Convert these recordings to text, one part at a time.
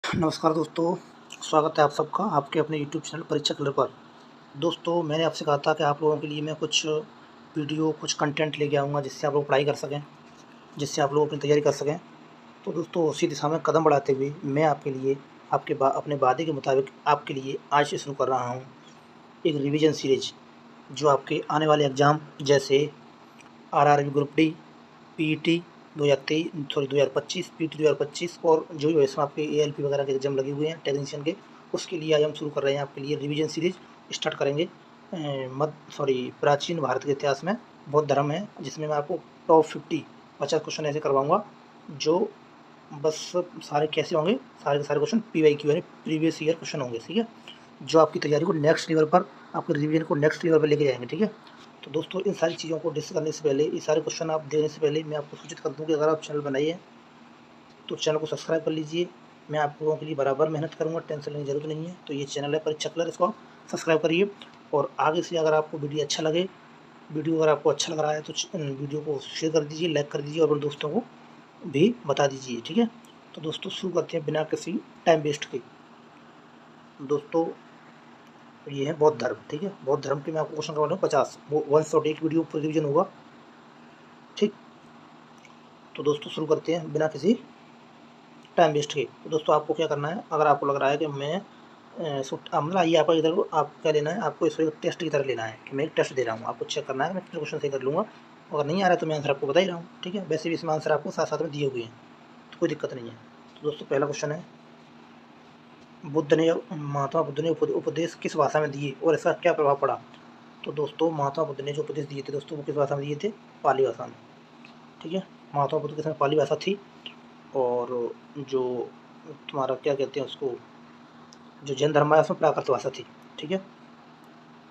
नमस्कार दोस्तों, स्वागत है आप सबका आपके अपने यूट्यूब चैनल परीक्षा क्लियर पर। दोस्तों, मैंने आपसे कहा था कि आप लोगों के लिए मैं कुछ वीडियो, कुछ कंटेंट लेके आऊँगा जिससे आप लोग पढ़ाई कर सकें, जिससे आप लोग अपनी तैयारी कर सकें। तो दोस्तों, उसी दिशा में कदम बढ़ाते हुए मैं आपके लिए अपने वादे के मुताबिक आपके लिए आज से शुरू कर रहा हूँ एक रिवीजन सीरीज, जो आपके आने वाले एग्ज़ाम जैसे RRB group D, PET 2025 PET 2025 और जो भी इसमें आपके एएलपी वगैरह के एग्जाम लगे हुए हैं टेक्नीशियन के, उसके लिए आज हम शुरू कर रहे हैं आपके लिए रिवीजन सीरीज स्टार्ट करेंगे। प्राचीन भारत के इतिहास में बौद्ध धर्म है, जिसमें मैं आपको टॉप 50 क्वेश्चन ऐसे करवाऊंगा जो बस सारे कैसे होंगे, सारे के सारे क्वेश्चन पीवाईक्यू यानी प्रीवियस ईयर क्वेश्चन होंगे। ठीक है, जो आपकी तैयारी को नेक्स्ट लेवल पर, आपके रिवीजन को नेक्स्ट लेवल पर लेके जाएंगे। ठीक है, तो दोस्तों, इन सारी चीज़ों को डिस्कस करने से पहले, ये सारे क्वेश्चन आप देने से पहले मैं आपको सूचित कर दूं कि अगर आप चैनल बनाइए तो चैनल को सब्सक्राइब कर लीजिए। मैं आप लोगों के लिए बराबर मेहनत करूंगा, टेंशन लेने की जरूरत नहीं है। तो ये चैनल है परीक्षा क्लियर, इसको आप सब्सक्राइब करिए। और आगे से अगर आपको वीडियो अच्छा लगे, वीडियो अगर आपको अच्छा लग रहा है तो वीडियो को शेयर कर दीजिए, लाइक कर दीजिए और अपने दोस्तों को भी बता दीजिए। ठीक है, तो दोस्तों शुरू करते हैं बिना किसी टाइम वेस्ट के। दोस्तों, ये है बौद्ध धर्म। ठीक है, बौद्ध धर्म के मैं आपको क्वेश्चन करवा रहा हूँ 50, वो 1 वीडियो पर रिविजन होगा। ठीक, तो दोस्तों शुरू करते हैं बिना किसी टाइम वेस्ट के। तो दोस्तों, आपको क्या करना है, अगर आपको लग रहा है कि मैं मतलब आइए आपका इधर को आप क्या लेना है, आपको इसको एक टेस्ट की तरह लेना है कि मैं एक टेस्ट दे रहा हूँ, आपको चेक करना है। मैं कितने क्वेश्चन सही कर लूँगा, अगर नहीं आ रहा है तो मैं आंसर आपको बता ही रहा हूँ। ठीक है, वैसे भी इसमें आंसर आपको साथ साथ में दिए हुए हैं, तो कोई दिक्कत नहीं है। तो दोस्तों, पहला क्वेश्चन है, महात्मा बुद्ध ने उपदेश किस भाषा में दिए और इसका क्या प्रभाव पड़ा। तो दोस्तों, महात्मा बुद्ध ने जो उपदेश दिए थे दोस्तों, वो किस भाषा में दिए थे, पाली भाषा में। ठीक है, महात्मा बुद्ध के समय पाली भाषा थी। और जो तुम्हारा क्या कहते हैं उसको, जो जैन धर्म है उसमें प्राकृत भाषा थी। ठीक है,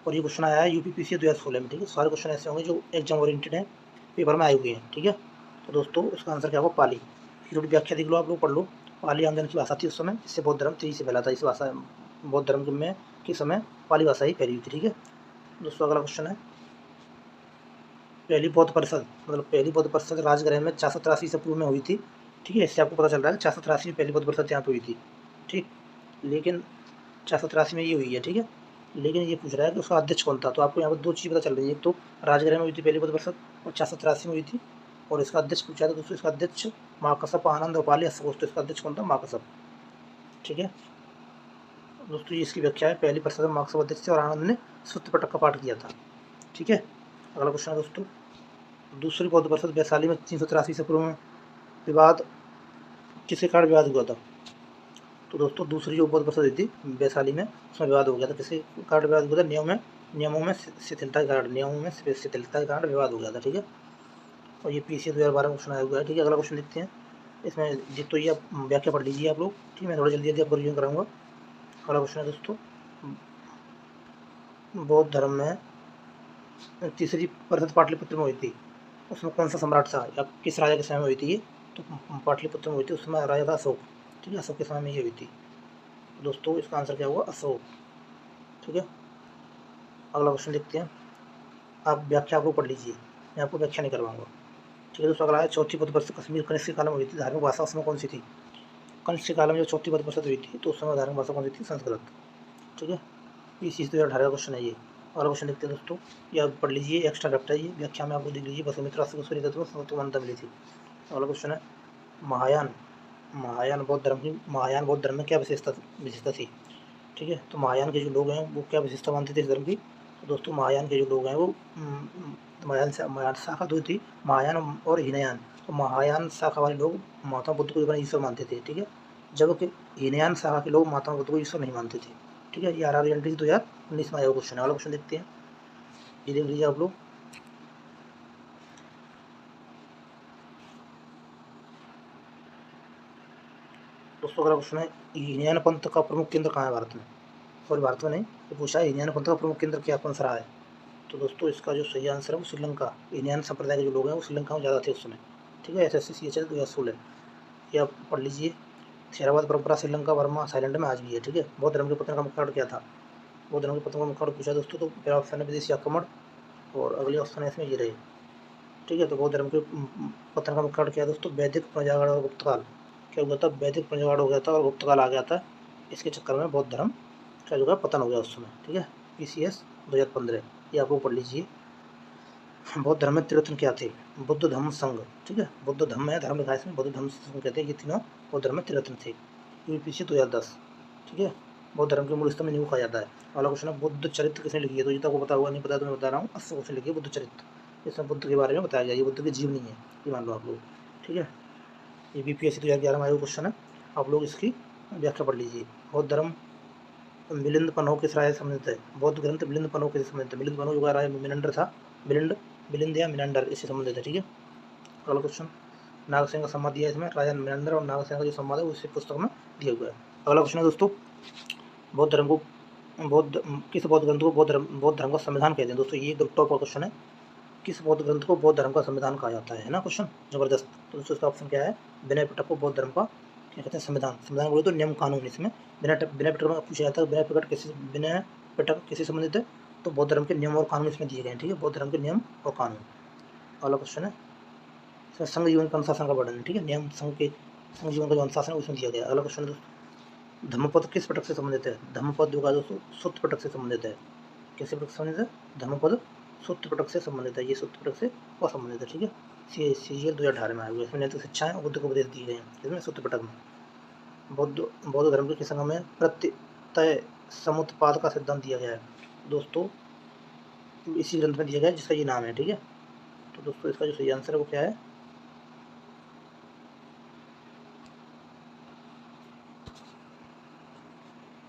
और ये क्वेश्चन आया है यूपीपीसी 2016 में। ठीक है, सारे क्वेश्चन ऐसे होंगे जो एग्जाम ओरिएंटेड हैं, पेपर में आए हुए हैं। ठीक है, तो दोस्तों इसका आंसर क्या होगा, पाली। थोड़ी व्याख्या देख लो, आप लोग पढ़ लो। पाली आंदोलन की भाषा थी उस समय, जिससे बौद्ध धर्म तेजी से फैला था। इस भाषा, बौद्ध धर्म में के समय पाली भाषा ही फैली हुई थी। ठीक है, दोस्तों अगला क्वेश्चन है, पहली बौद्ध परिषद, मतलब पहली बौद्ध परिषद राजगृह में 483 ईसा पूर्व में हुई थी। ठीक है, इससे आपको पता चल रहा है 483 में पहली बौद्ध परिषद यहाँ पर हुई थी। ठीक, लेकिन 483 में ये हुई है। ठीक है, लेकिन ये पूछ रहा है कि उसका अध्यक्ष कौन था। तो आपको यहाँ पर दो चीज़ पता चल रही है, एक तो राजगृह में हुई थी पहली बौद्ध परिषद और 483 में हुई थी, और इसका अध्यक्ष पूछा था दोस्तों, इसका अध्यक्ष महाकश्यप आनंद और पाली अशोक। तो इसका अध्यक्ष कौन था, महाकश्यप। ठीक है दोस्तों, ये इसकी व्याख्या है, पहली परिषद में महाकश्यप अध्यक्ष थे और आनंद ने सूत्र पिटक का पाठ किया था। ठीक है, अगला क्वेश्चन है दोस्तों, दूसरी बौद्ध परिषद वैशाली में 383 से पूर्व में विवाद, किसके कारण विवाद हुआ था। तो दोस्तों, दूसरी जो बौद्ध परिषद हुई थी वैशाली में, उसमें विवाद हो गया था। किसके कारण विवाद हुआ था, नियमों में शिथिलता के कारण, शिथिलता के कारण विवाद हो गया था। ठीक है, और ये पीसी 2012 में क्वेश्चन आया हुआ है। ठीक है, अगला क्वेश्चन देखते हैं। इसमें जितो ये आप व्याख्या पढ़ लीजिए आप लोग। ठीक है, मैं थोड़ा जल्दी जल्दी आपको रिवीजन कराऊंगा। अगला क्वेश्चन है दोस्तों, बौद्ध धर्म में तीसरी परिषद पाटलिपुत्र में हुई थी, उसमें कौन सा सम्राट था या किस राजा के समय में हुई थी ये। तो पाटलिपुत्र में हुई थी, उस समय राजा था अशोक। ठीक है, अशोक के समय में ये हुई थी। दोस्तों, इसका आंसर क्या हुआ, अशोक। ठीक है, अगला क्वेश्चन देखते हैं। आप व्याख्या आपको पढ़ लीजिए, मैं आपको व्याख्या नहीं करवाऊंगा। ठीक है दोस्तों, अगला है, चौथी बौद्ध परिषद कश्मीर कनिष्क के काल में हुई थी, धार्मिक भाषा उसमें कौन सी थी। कनिष्क के काल में जो चौथी बौद्ध परिषद हुई थी, तो उस समय धार्मिक भाषा कौन सी थी, संस्कृत। ठीक है, इस चीज़ 2018 का क्वेश्चन है ये। अगला क्वेश्चन देखते हैं दोस्तों, ये आप पढ़ लीजिए, एक्स्ट्रा ड्राफ्ट है ये, व्याख्या में आपको देख लीजिए। वसुमित्रा से सूर्य तत्व मान्यता मिली थी। अगला क्वेश्चन है, महायान महायान बौद्ध धर्म में क्या विशेषता थी। ठीक है, तो महायान के जो लोग हैं वो क्या विशेषता मानते थे इस धर्म की। तो दोस्तों, महायान के जो लोग हैं वो महायान शाखा दो थी, महायान और हीनयान। तो महायान शाखा वाले लोग महात्मा बुद्ध को ईश्वर मानते थे। ठीक है, जबकि हीनयान शाखा के लोग महात्मा बुद्ध को ईश्वर नहीं मानते थे। ठीक है, ये RRB 2019 में आया क्वेश्चन है। वाला क्वेश्चन देखते हैं, ये देख लीजिए आप लोग। दोस्तों, अगला क्वेश्चन है, हीनयान पंथ का प्रमुख केंद्र कहाँ है भारत में। सॉरी, भारत में नहीं, ये पूछा है हीनयान पंथ का प्रमुख केंद्र क्या कौन सा रहा है। तो दोस्तों, इसका जो सही आंसर है वो श्रीलंका। हीनयान संप्रदाय के जो लोग हैं वो श्रीलंका में ज़्यादा थे उस समय। ठीक है, SSC CHL 2016, ये आप पढ़ लीजिए। थेरावाद परंपरा श्रीलंका, वर्मा, थाईलैंड में आज भी है। ठीक है, बौद्ध धर्म के पतन का मुख्य कारण क्या था। बौद्ध धर्म के पतन का मुख्य कारण पूछा दोस्तों, तो पहला ऑप्शन है विदेशी आक्रमण, और अगले ऑप्शन है इसमें ये रहे। ठीक है, तो बौद्ध धर्म के पतन का मुख्य कारण क्या है दोस्तों, वैदिक पुनर्जागरण और गुप्तकाल क्या हुआ था, वैदिक जुगाड़ हो गया था और गुप्त काल आ गया था। इसके चक्कर में बौद्ध धर्म का जो है पतन हो गया उस समय। ठीक है, PCS 2015 ये आपको पढ़ लीजिए। बौद्ध धर्म में त्रिरत्न क्या थे, बुद्ध धम्म संघ। ठीक है, बुद्ध धम्म है, धर्म लिखा है इसमें, बुद्ध धम्म संघ कहते हैं, ये तीनों बौद्ध धर्म में त्रिरत्न थे। UPC 2010। ठीक है, बौद्ध धर्म के मूल स्तंभ इन्हीं को कहा जाता है। अगला क्वेश्चन है, बुद्ध चरित्र किसने लिखी है, तो ये तो आपको पता होगा, नहीं पता तो मैं बता रहा हूँ। 80 क्वेश्चन लिखी है बुद्ध चरित्र, इसमें बुद्ध के बारे में बताया गया, ये बुद्ध की जीवनी है, ये मान लो आप लोग। ठीक है, ये BPSC 2011 में आया क्वेश्चन है, आप लोग इसकी व्याख्या पढ़ लीजिए। बौद्ध धर्म मिलिंद पन्हो किस राय से संबंधित है, बौद्ध ग्रंथ मिलिंद पन्हो किससे संबंधित है, मिलिंद पन्हो जो राय मिनंडर था, मिलिंद या मिनंडर, इससे संबंधित है। ठीक है, अगला क्वेश्चन, नागसेन का संवाद दिया है इसमें, राजा मिनंडर और नागसेन का जो संवाद है वो इसी पुस्तक में दिया हुआ है। अगला क्वेश्चन है दोस्तों, बौद्ध धर्म को किस बौद्ध ग्रंथ को बौद्ध धर्म का संविधान कहते हैं। दोस्तों ये ग्रुप टॉप का क्वेश्चन है, किस बौद्ध ग्रंथ को बौद्ध धर्म का संविधान कहा जाता है ना क्वेश्चन, जबरदस्त। तो दोस्तों इसका ऑप्शन क्या है, विनय पिटक को बौद्ध धर्म का क्या कहते हैं, संविधान बोले तो नियम कानून। इसमें विनय पिटक में पूछा जाता है, विनय पिटक किससे संबंधित है, तो बौद्ध धर्म के नियम और कानून इसमें दिए गए हैं। ठीक है, बौद्ध धर्म के नियम और कानून। अगला क्वेश्चन है, इसमें संघ जीवन का अनुशासन का वर्णन। ठीक है, नियम संघ जीवन का जो अनुशासन है उसमें दिया गया। अगला क्वेश्चन है, धम्मपद किस पिटक से संबंधित है, धम्मपद जो का दोस्तों सूत्र पिटक से संबंधित है। किससे पिटक से संबंधित है, धम्मपद सूत्र पिटक से संबंधित है, ये सूत्र पिटक से असंबंधित है। ठीक है, CGL 2018 में आया हुआ है, इसमें नैतिक शिक्षाएं और बुद्ध को उपदेश दिए गए हैं, इसमें सूत्र पिटक में। बौद्ध धर्म के किस संघ में प्रत्यय समुत्पाद का सिद्धांत दिया गया है, दोस्तों इसी ग्रंथ में दिया गया है जिसका ये नाम है। ठीक है, तो दोस्तों इसका जो सही आंसर है वो क्या है,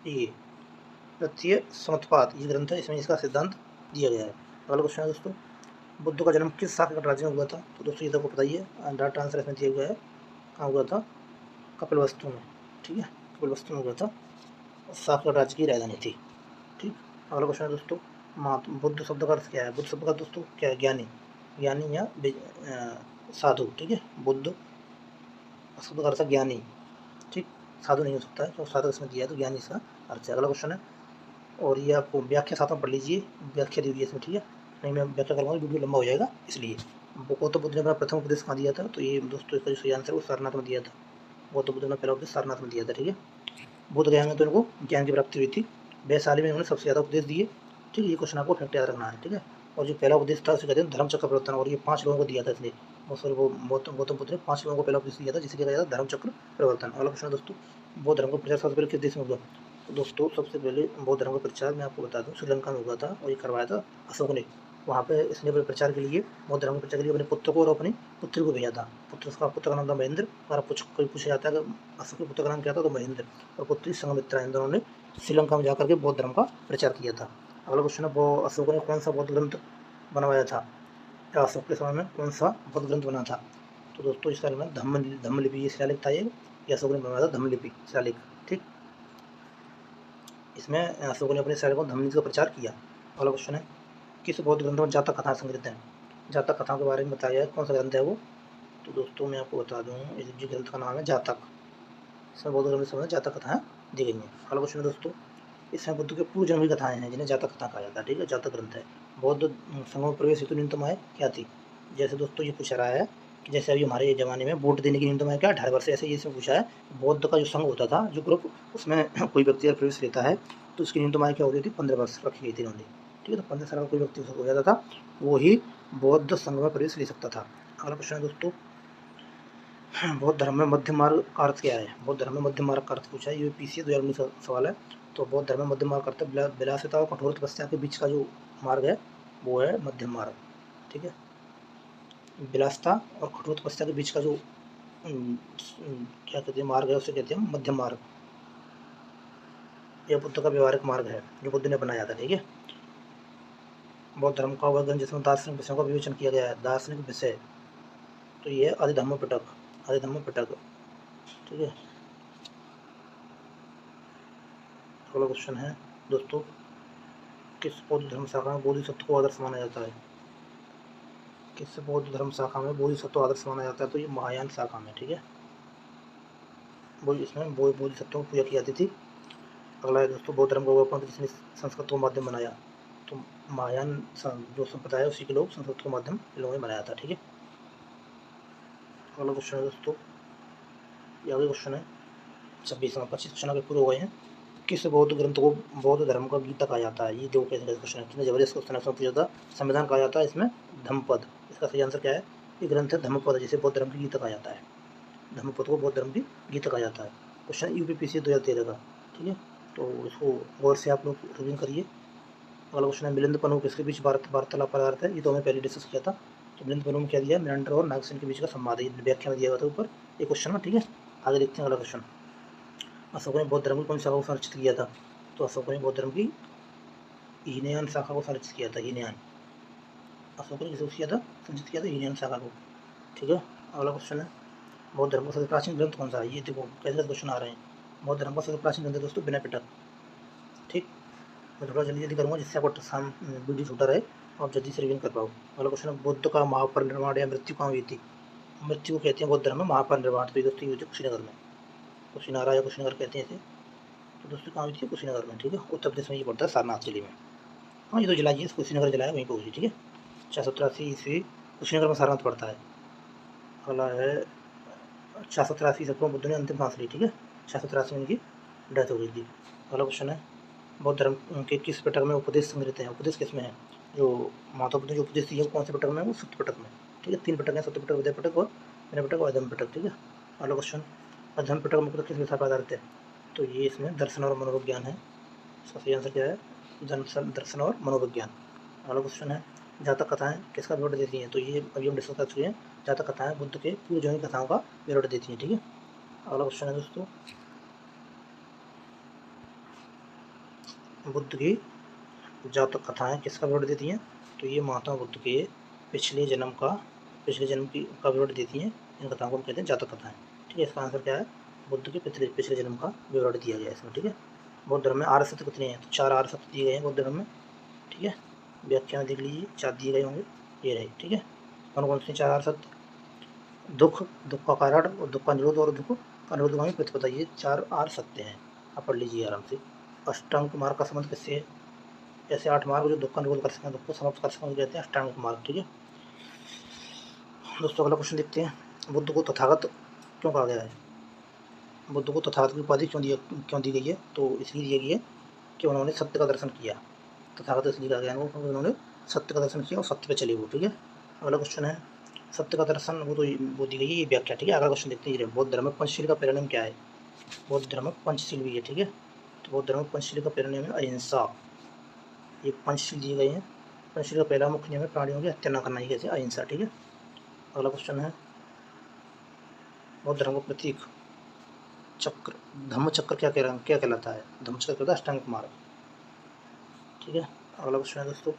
ये प्रत्यय समुत्पाद ये ग्रंथ है, इसमें इसका सिद्धांत दिया गया है। अगला क्वेश्चन है दोस्तों, बुद्ध का जन्म किस शाक्य राज्य में हुआ था, तो दोस्तों ये तो आपको पता ही है, डायरेक्ट आंसर इसमें दिया हुआ है, कहाँ हुआ था, कपिलवस्तु में। ठीक है, कपिलवस्तु में हुआ था, शाक्य राज्य की राजधानी थी। ठीक, अगला क्वेश्चन है दोस्तों, बुद्ध शब्द का अर्थ क्या है, बुद्ध शब्द का दोस्तों क्या है, ज्ञानी या साधु। ठीक है, बुद्ध शब्द का अर्थ है ज्ञानी। ठीक, साधु नहीं हो सकता है, तो साधु इसमें दिया है तो ज्ञानी इसका अर्थ है। अगला क्वेश्चन है, और ये आपको व्याख्या साथ में पढ़ लीजिए, व्याख्या दी हुई है इसमें। ठीक है, नहीं मैं व्याख्या करूँगा वीडियो लंबा हो जाएगा इसलिए। गौतम बुद्ध ने अपना प्रथम उपदेश कहाँ दिया था, तो ये दोस्तों इसका जो सही आंसर है वो सारनाथ में दिया था। गौतम बुद्ध ने पहला उपदेश सारनाथ में दिया था। ठीक है, बुद्ध गया में तो इनको ज्ञान की प्राप्ति हुई थी, वैशाली में उन्होंने सबसे ज़्यादा उपदेश दिए। ठीक है, ये क्वेश्चन आपको फैक्ट याद रखना है। ठीक है, और जो पहला उपदेश था उसे कहते हैं धर्मचक्र प्रवर्तन, और ये 5 लोगों को दिया था इसलिए, सॉरी वो गौतम बुद्ध ने 5 लोगों को पहला उपदेश दिया था जिसे कहा जाता है धर्मचक्र प्रवर्तन। अगला क्वेश्चन दोस्तों, बौद्ध धर्म का प्रचार सबसे पहले किस देश में हुआ, तो दोस्तों सबसे पहले बौद्ध धर्म का प्रचार मैं आपको बता दूं श्रीलंका में हुआ था, और ये करवाया था अशोक ने। वहाँ पे इसने अपने प्रचार के लिए, बौद्ध धर्म के प्रचार के लिए अपने पुत्र को और अपनी पुत्री को भेजा था। पुत्र का नाम था महेंद्र, और कोई पूछा जाता है कि अशोक के पुत्र का नाम क्या था, तो महेंद्र, और पुत्री संघमित्रा, इन दोनों ने श्रीलंका में जाकर के बौद्ध धर्म का प्रचार किया था। अगला क्वेश्चन है, वो अशोक ने कौन सा बौद्ध ग्रंथ बनवाया था, या अशोक के समय में कौन सा बौद्ध ग्रंथ बना था, तो दोस्तों इसका नाम धम्मलिपि, ये शिलालेख था, ये अशोक ने बनवाया था धम्मलिपि शिलालेख। ठीक, इसमें अशोक ने अपने शहर को धम्मलिपि का प्रचार किया। अगला क्वेश्चन है, किस बौद्ध ग्रंथ में जातक कथा संग्रहित है, जातक कथाओं के बारे में बताया है, कौन सा ग्रंथ है वो, तो दोस्तों मैं आपको बता दूँ, इस जो ग्रंथ का नाम है जातक, इसमें बौद्ध धर्म से संबंधित जातक कथाएँ दी गई हैं। अगला क्वेश्चन है दोस्तों, इसमें बुद्ध के पूर्व जन्म की कथाएं हैं जिन्हें जातक कथा कहा जाता है। ठीक है, जातक ग्रंथ है। बौद्ध संघ में प्रवेश हेतु न्यूनतम आय क्या थी, जैसे दोस्तों ये पूछा रहा है कि जैसे अभी हमारे ज़माने में वोट देने की न्यूनतम आय क्या 18 वर्ष, ऐसे ये इसमें पूछा है। बौद्ध का जो संघ होता था, जो ग्रुप, उसमें कोई व्यक्ति अगर प्रवेश लेता है तो उसकी न्यूनतम आय क्या होती थी, 15 वर्ष रखी गई थी उन्होंने। ठीक है, तो 15 साल का कोई व्यक्ति हो जाता था, वो ही बौद्ध संघ में प्रवेश ले सकता था। अगला प्रश्न है दोस्तों, बौद्ध धर्म में मध्य मार्ग का अर्थ क्या है, बौद्ध धर्म में मध्य मार्ग का अर्थ पूछा है, ये PCA 2019 का सवाल है। तो बौद्ध धर्म में मध्य मार्ग का अर्थ विलासिता और कठोर तपस्या के बीच का जो मार्ग है वो है मध्य मार्ग। ठीक है, विलासिता और कठोर तपस्या के बीच का जो क्या कहते हैं मार्ग है उसे कहते हैं मध्य मार्ग। यह बुद्ध का व्यवहारिक मार्ग है जो बुद्ध ने बनाया था। ठीक है, बौद्ध धर्म का वह ग्रंथ जिसमें दार्शनिक विषयों का विवेचन किया गया है, दार्शनिक विषय, तो ये है आदिधम्म पिटक। ठीक है, अगला क्वेश्चन है दोस्तों, किस बौद्ध धर्म शाखा में बोधिसत्व को आदर्श माना जाता है, किस बौद्ध धर्म शाखा में बोधिसत्व आदर्श माना जाता है, तो ये महायान शाखा में। ठीक है, इसमें बोधिसत्वों की पूजा की जाती थी। अगला है दोस्तों, बौद्ध धर्म का उगम किसने संस्कृत को माध्यम बनाया, तो महायान जो संप्रदाय है उसी के लोग संस्कृत को माध्यम इन लोगों ने बनाया था। ठीक है, अगला क्वेश्चन है दोस्तों, ये आगे क्वेश्चन है 26वां। 25 क्वेश्चन आगे पूरे हो गए हैं। किस बौद्ध ग्रंथ को बौद्ध धर्म का गीता कहा जाता है? ये दो क्वेश्चन है, कितने जबरदस्त क्वेश्चन है। पूछा था संविधान कहा जाता है, इसमें धम्मपद। इसका सही आंसर क्या है? ये ग्रंथ है धम्मपद, जिसे बौद्ध धर्म की गीता कहा जाता है। धम्मपद को बौद्ध धर्म की गीता कहा जाता है। क्वेश्चन यूपीपीसी 2013 का, ठीक है। तो इसको गौर से आप लोग रिवीजन करिए। अगला क्वेश्चन है मिलिंद पन्नु किसके बीच वार्तालाप पदार्थ है? ये तो हमें पहले डिस्कस किया था। तो मिलिंद पन्नु में क्या दिया? मेनांडर और नागसेन के बीच का संवाद है, व्याख्या में दिया हुआ था ऊपर ये क्वेश्चन है, ठीक है। आगे देखते हैं अगला क्वेश्चन। अशोक ने बौद्ध धर्म की कौन सी शाखा को संरक्षित किया था? तो अशोक ने बौद्ध धर्म की हीनयान शाखा को संरक्षित किया था। हीनयान अशोक ने किसको किया था? संरक्षित किया था हीनयान शाखा को, ठीक है। अगला क्वेश्चन है बौद्ध धर्म का सबसे प्राचीन ग्रंथ कौन सा है? ये देखो कैसे क्वेश्चन आ रहे हैं। बौद्ध धर्म का सबसे प्राचीन ग्रंथ है दोस्तों विनय पिटक, ठीक। मैं थोड़ा जल्दी जल्दी करूँगा जिससे आपको वीडियो छोटा रहे और आप जल्दी से रिवीजन कर पाओ। अगला क्वेश्चन है बुद्ध का महापरिनिर्वाण या मृत्यु कहाँ हुई थी? मृत्यु को कहते हैं बौद्ध धर्म में महापरिनिर्वाण। तो दोस्तों ये कुशीनगर में, कुशीनारा या कुशीनगर कहते हैं इसे। तो दोस्तों कहाँ हुई थी? कुशीनगर में, ठीक है। उत्तर प्रदेश में ये पड़ता है, सारनाथ जिले में। हाँ ये तो जिला, ये कुशीनगर जिला है, वहीं पर हुई, ठीक है। 483 ईस्वी कुशीनगर में सारनाथ पड़ता है। अगला है 483 ईस्वी बुद्ध ने अंतिम सांस ली, ठीक है। 483 में इनकी डेथ हो गई थी। अगला क्वेश्चन है बौद्ध धर्म के किस पिटक में उपदेश संग्रहित है? उपदेश किसमें है? जो महात्मा बुद्ध ने जो उपदेश दिए वो कौन से पिटक में है? वो सुत्त पिटक में, ठीक है। 3 पिटक हैं, सुत्त पिटक, विद्या पिटक और विनय पिटक और अधम्म पिटक, ठीक है। अगला क्वेश्चन अधम्म पिटक मुख्यतः किस विषय पर आधारित है? तो ये इसमें दर्शन और मनोविज्ञान है। इसका सही आंसर क्या है? दर्शन और मनोविज्ञान। अगला क्वेश्चन है जातक कथाएं किसका विवरण देती हैं? तो ये अभी हम डिस्कस कर चुके हैं। जातक कथाएं बुद्ध के पूर्व जीवन कथाओं का विवरण देती हैं, ठीक है। अगला क्वेश्चन है दोस्तों बुद्ध की जातक कथाएं किसका विवरण देती हैं? तो ये महात्मा बुद्ध के पिछले जन्म की का विवरण देती हैं। इन कथाओं को हम कहते हैं जातक कथाएं, ठीक है। इसका आंसर क्या है? बुद्ध के पिछले जन्म का विवरण दिया गया है इसमें, ठीक है। बौद्ध धर्म में आर्य सत्य कितने हैं? तो 4 आर्य सत्य दिए गए हैं बौद्ध धर्म में, ठीक है। व्याख्या में देख लीजिए 4 दिए गए होंगे, ये रहे, ठीक है। कौन कौन से 4 आर्य सत्य? दुख, दुख का कारण और दुख का निरोध और दुख का निरोधगामी प्रतिपदा, ये 4 आर्य सत्य हैं। आप पढ़ लीजिए आराम से। अष्टांग मार्ग का संबंध किससे है? ऐसे 8 मार्ग जो दुख का निरोध कर सकें, दुख को समाप्त कर सकें, कहते हैं अष्टांग मार्ग, ठीक है। दोस्तों अगला क्वेश्चन देखते हैं बुद्ध को तथागत क्यों कहा गया है? बुद्ध को तथागत की उपाधि क्यों दी गई है? तो इसलिए दी गई है कि उन्होंने सत्य का दर्शन किया। तथागत इसलिए कहा गया है क्योंकि उन्होंने सत्य का दर्शन किया और सत्य पे चले वो, ठीक है। अगला क्वेश्चन है सत्य का दर्शन वो दी गई है, ये व्याख्या, ठीक है। अगला क्वेश्चन देखते हैं बौद्ध धर्म में पंचशील का परिणाम क्या है? बौद्ध धर्म में पंचशील भी है, ठीक है। तो बौद्ध धर्म में पंचशील का परिणाम है अहिंसा। ये पंचशील दिए गए हैं। पंचशील का पहला मुख्य नियम है प्राणियों की हत्या न करना, कैसे? अहिंसा, ठीक है। अगला क्वेश्चन है बौद्ध धर्म का प्रतीक चक्र, धम्म चक्र क्या कहलाता है? धम्म चक्र कहलाता है अष्टांगिक मार्ग, ठीक है। अगला क्वेश्चन है दोस्तों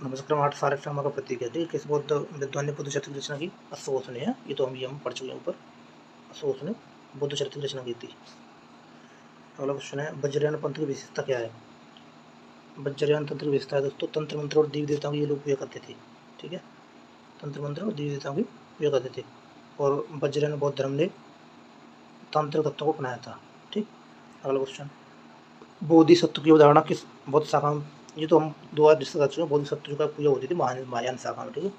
धम्म चक्र 8 सारे का प्रतीक है, ठीक है। किस बौद्ध विद्वान ने बुद्ध चरित्र की रचना की? अशोक ने है, ये तो हम पढ़ चुके हैं ऊपर। अशोक ने बुद्ध चरित्र की रचना की थी। अगला क्वेश्चन है वज्रयान पंथ की विशेषता क्या है? वज्रयान तंत्र की विशेषता है दोस्तों तंत्र मंत्र और देवी देवताओं की ये लोग पूजा करते थे, ठीक है। तंत्र मंत्र और देवी देवताओं की पूजा करते थे। और वज्रयान बौद्ध धर्म ने तांत्रिक तत्वों को अपनाया था, ठीक। अगला क्वेश्चन बोधिसत्व की अवधारणा किस बौद्ध शाखा में? ये तो हम 2 बार डिस्कस कर चुके हैं। बोधिसत्व का पूजा होती थी महायान शाखा में, ठीक है।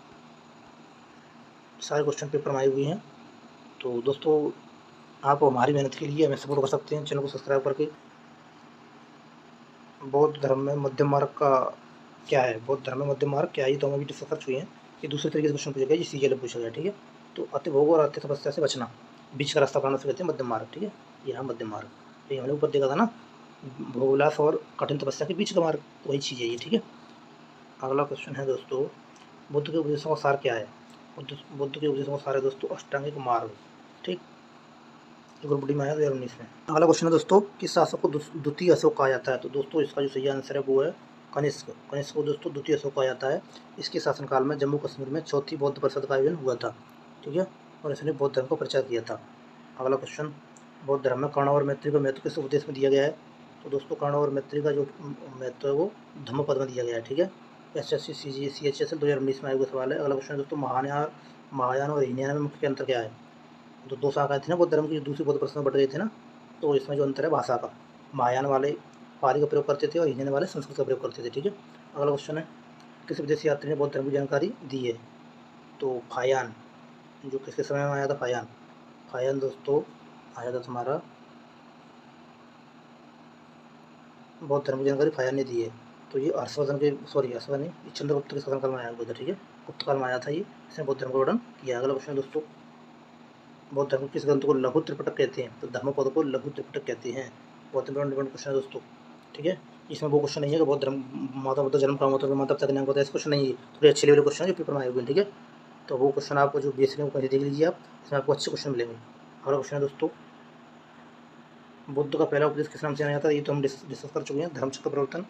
सारे क्वेश्चन पेपर में आए हुए हैं। तो दोस्तों आप हमारी मेहनत के लिए हमें सपोर्ट कर सकते हैं चैनल को सब्सक्राइब करके। बौद्ध धर्म में मध्यम मार्ग का क्या है? बौद्ध धर्म में मध्यम मार्ग क्या है? ये तो हम अभी डिस्कस कर चुके हैं। ये दूसरे तरीके से क्वेश्चन पूछा गया, ये सीजीएल पूछा गया, ठीक है। तो अतिभोग और अति तपस्या से बचना, बीच का रास्ता अपनाना से कहते हैं मध्यम मार्ग, ठीक है। ये है मध्यम मार्ग। ये हमने ऊपर देखा था ना, भोगविलास और कठिन तपस्या के बीच का मार्ग, वही चीज़ है ये, ठीक है। अगला क्वेश्चन है दोस्तों बुद्ध के उपदेशों का सार क्या है? बुद्ध के उपदेशों का सार है दोस्तों अष्टांगिक मार्ग, ठीक। ग्रुप डी में आया 2019 में। अगला क्वेश्चन है दोस्तों किस शासक को द्वितीय अशोक कहा जाता है? तो दोस्तों इसका जो सही आंसर है वो है कनिष्क। कनिष्क को दोस्तों द्वितीय अशोक कहा जाता है। इसके शासनकाल में जम्मू कश्मीर में चौथी बौद्ध परिषद का आयोजन हुआ था, ठीक है। और इसने बौद्ध धर्म को प्रचार किया था। अगला क्वेश्चन बौद्ध धर्म में कर्ण और मैत्री का महत्व किस उपदेश में दिया गया है? तो दोस्तों कर्ण और मैत्री का जो महत्व है वो धम्मपद में दिया गया है, ठीक है। SSC CHSL 2019 में आया हुआ सवाल है। अगला क्वेश्चन दोस्तों महायान और हीनयान में मुख्य अंतर क्या है? तो 2 शाखाएं थी ना बौद्ध धर्म की, दूसरी बौद्ध परिषद में बढ़ गए थे ना। तो इसमें जो अंतर है भाषा का, महायान वाले पाली का प्रयोग करते थे और हीनयान वाले संस्कृत का प्रयोग करते थे, ठीक है। अगला क्वेश्चन है किस विदेशी यात्री ने बौद्ध धर्म की जानकारी दी है? तो फायान, जो किसके समय में आया था? फायान, फायन दोस्तों आया था तुम्हारा बौद्ध धर्म की जानकारी फायन ने दी है। तो ये हर्षवर्धन के हर्षवर्धन नहीं, ये चंद्रगुप्त के शासनकाल में आया उधर, ठीक है, गुप्त काल में आया था ये, इसने बौद्ध धर्म का वर्णन किया। अगला क्वेश्चन दोस्तों, बौद्ध धर्म किस ग्रंथ को लघु त्रिपिटक कहते हैं? तो धर्मपद को लघु त्रिपिटक कहते हैं। बहुत इंपॉर्टेंट क्वेश्चन है दोस्तों, ठीक है। इसमें वो क्वेश्चन नहीं है कि बौद्ध धर्म माता बुद्ध जन्म कहाँ होता है, माता पिता का नाम होता है, ऐसा क्वेश्चन नहीं है। थोड़े अच्छे लेवल क्वेश्चन है जो पेपर में आए हुए हैं, ठीक है। तो वो क्वेश्चन आपको जो बेसिक है वो कहीं देख लीजिए आप, इसमें आपको अच्छे क्वेश्चन मिलेंगे। अगला क्वेश्चन है दोस्तों, बुद्ध का पहला उपदेश किस नाम से जाना जाता है? ये तो हम डिस्कस कर चुके हैं, धर्मचक्र प्रवर्तन,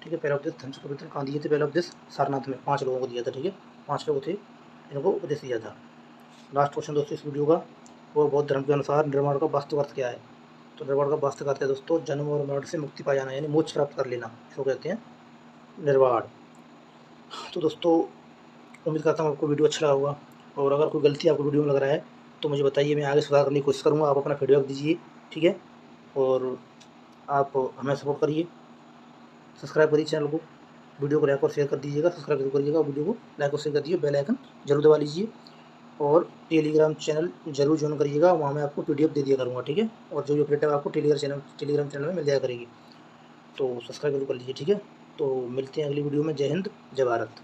ठीक है। पहला उपदेश धर्मचक्र प्रवर्तन कहाँ दिए थे? पहला उपदेश सारनाथ में 5 लोगों को दिया था, ठीक है, 5 लोग थे, इनको उपदेश दिया था। लास्ट क्वेश्चन दोस्तों इस वीडियो का, वो बौद्ध धर्म के अनुसार निर्वाण का वास्तविक अर्थ क्या है? तो निर्वाण का वास्तविक अर्थ है दोस्तों जन्म और मरण से मुक्ति पा जाना, यानी मोक्ष प्राप्त कर लेना, इसको कहते हैं निर्वाण। तो दोस्तों उम्मीद करता हूँ आपको वीडियो अच्छा लगा होगा, और अगर कोई गलती आपको वीडियो में लग रहा है तो मुझे बताइए, मैं आगे सुधार करने की कोशिश करूँगा। आप अपना फीडबैक दीजिए, ठीक है, और आप हमें सपोर्ट करिए, सब्सक्राइब करिए चैनल को, वीडियो को लाइक और शेयर कर दीजिएगा, सब्सक्राइब जरूर करिएगा, वीडियो को लाइक और शेयर कर दीजिए, बेल आइकन जरूर दबा लीजिए, और टेलीग्राम चैनल जरूर ज्वाइन करिएगा, वहाँ मैं आपको पीडीएफ दे दिया करूँगा, ठीक है, और जो भी अपडेट है आपको टेलीग्राम चैनल में मिल जाया करेगी। तो सब्सक्राइब जरूर कर लीजिए, ठीक है। तो मिलते हैं अगली वीडियो में। जय हिंद, जय भारत।